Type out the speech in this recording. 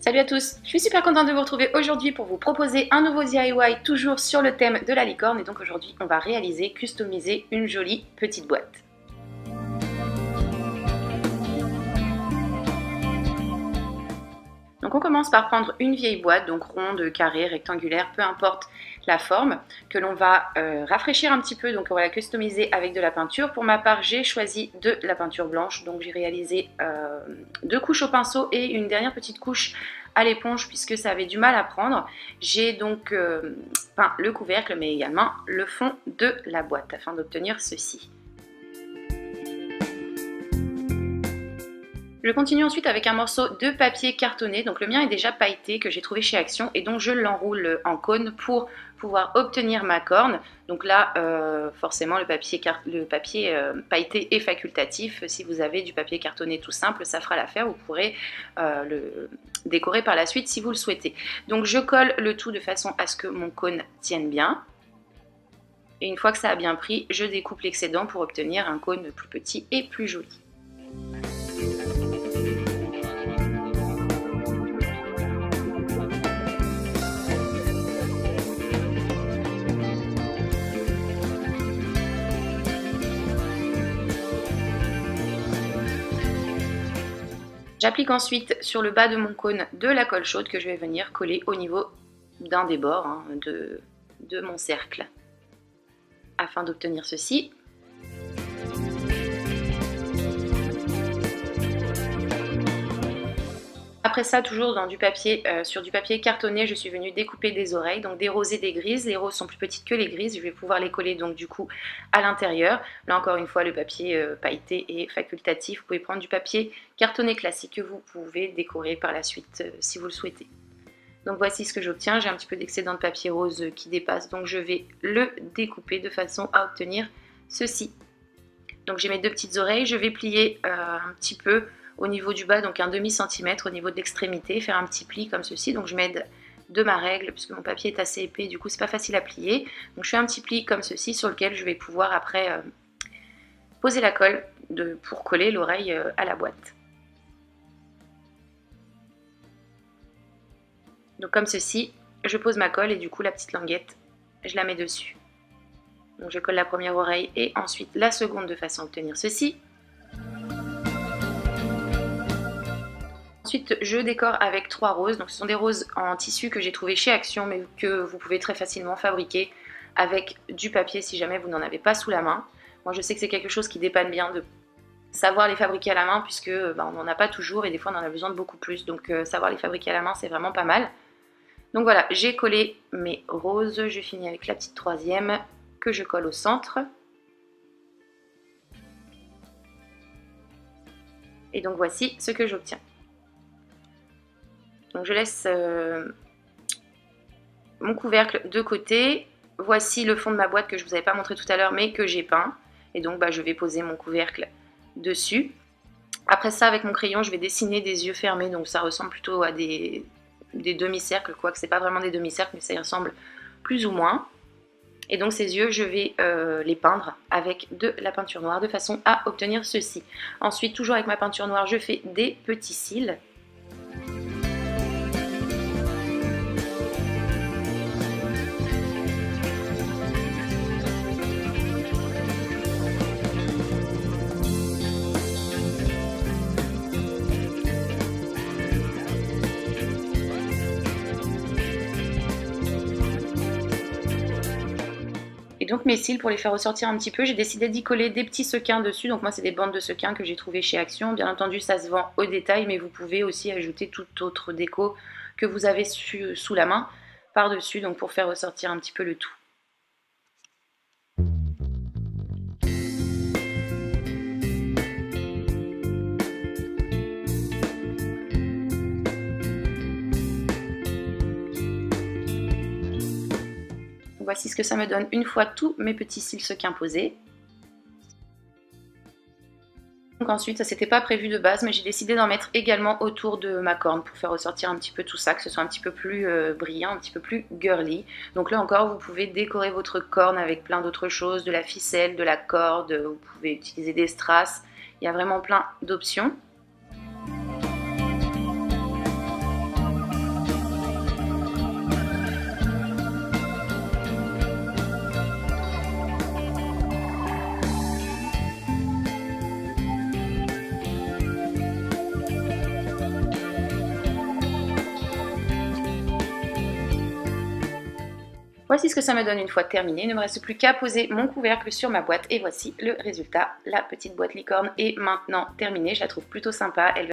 Salut à tous, je suis super contente de vous retrouver aujourd'hui pour vous proposer un nouveau DIY toujours sur le thème de la licorne et donc aujourd'hui on va réaliser, customiser une jolie petite boîte. Donc on commence par prendre une vieille boîte, donc ronde, carrée, rectangulaire, peu importe la forme, que l'on va rafraîchir un petit peu, donc on va la customiser avec de la peinture. Pour ma part, j'ai choisi de la peinture blanche, donc j'ai réalisé 2 couches au pinceau et une dernière petite couche à l'éponge puisque ça avait du mal à prendre. J'ai donc peint le couvercle mais également le fond de la boîte afin d'obtenir ceci. Je continue ensuite avec un morceau de papier cartonné, donc le mien est déjà pailleté que j'ai trouvé chez Action et donc je l'enroule en cône pour pouvoir obtenir ma corne. Donc là forcément le papier pailleté est facultatif, si vous avez du papier cartonné tout simple ça fera l'affaire, vous pourrez le décorer par la suite si vous le souhaitez. Donc je colle le tout de façon à ce que mon cône tienne bien. Et une fois que ça a bien pris, je découpe l'excédent pour obtenir un cône plus petit et plus joli. J'applique ensuite sur le bas de mon cône de la colle chaude que je vais venir coller au niveau d'un des bords de mon cercle afin d'obtenir ceci. Après ça, toujours dans du papier, sur du papier cartonné, je suis venue découper des oreilles, donc des roses et des grises. Les roses sont plus petites que les grises, je vais pouvoir les coller donc du coup à l'intérieur. Là encore une fois, le papier pailleté est facultatif. Vous pouvez prendre du papier cartonné classique que vous pouvez décorer par la suite si vous le souhaitez. Donc voici ce que j'obtiens, j'ai un petit peu d'excédent de papier rose qui dépasse, donc je vais le découper de façon à obtenir ceci. Donc j'ai mes 2 petites oreilles, je vais plier un petit peu au niveau du bas, donc un demi-centimètre au niveau de l'extrémité, faire un petit pli comme ceci. Donc je m'aide de ma règle puisque mon papier est assez épais, du coup c'est pas facile à plier. Donc je fais un petit pli comme ceci sur lequel je vais pouvoir après poser la colle pour coller l'oreille à la boîte. Donc comme ceci, je pose ma colle et du coup la petite languette, je la mets dessus. Donc je colle la première oreille et ensuite la seconde de façon à obtenir ceci. Ensuite, je décore avec 3 roses. Donc, ce sont des roses en tissu que j'ai trouvé chez Action, mais que vous pouvez très facilement fabriquer avec du papier si jamais vous n'en avez pas sous la main. Moi, je sais que c'est quelque chose qui dépanne bien de savoir les fabriquer à la main, puisque on n'en a pas toujours et des fois on en a besoin de beaucoup plus. Donc, savoir les fabriquer à la main, c'est vraiment pas mal. Donc voilà, j'ai collé mes roses. Je finis avec la petite troisième que je colle au centre. Et donc, voici ce que j'obtiens. Donc je laisse mon couvercle de côté. Voici le fond de ma boîte que je ne vous avais pas montré tout à l'heure mais que j'ai peint. Et donc je vais poser mon couvercle dessus. Après ça, avec mon crayon, je vais dessiner des yeux fermés. Donc ça ressemble plutôt à des demi-cercles, quoique ce n'est pas vraiment des demi-cercles, mais ça y ressemble plus ou moins. Et donc ces yeux, je vais les peindre avec de la peinture noire de façon à obtenir ceci. Ensuite, toujours avec ma peinture noire, je fais des petits cils. Et donc mes cils, pour les faire ressortir un petit peu, j'ai décidé d'y coller des petits sequins dessus. Donc moi c'est des bandes de sequins que j'ai trouvées chez Action. Bien entendu ça se vend au détail, mais vous pouvez aussi ajouter toute autre déco que vous avez sous la main par-dessus, donc pour faire ressortir un petit peu le tout. Voici ce que ça me donne une fois tous mes petits cils sequins posés. Donc ensuite, ça c'était pas prévu de base, mais j'ai décidé d'en mettre également autour de ma corne pour faire ressortir un petit peu tout ça, que ce soit un petit peu plus brillant, un petit peu plus girly. Donc là encore, vous pouvez décorer votre corne avec plein d'autres choses, de la ficelle, de la corde, vous pouvez utiliser des strass, il y a vraiment plein d'options. Voici ce que ça me donne une fois terminé. Il ne me reste plus qu'à poser mon couvercle sur ma boîte et voici le résultat. La petite boîte licorne est maintenant terminée. Je la trouve plutôt sympa. Elle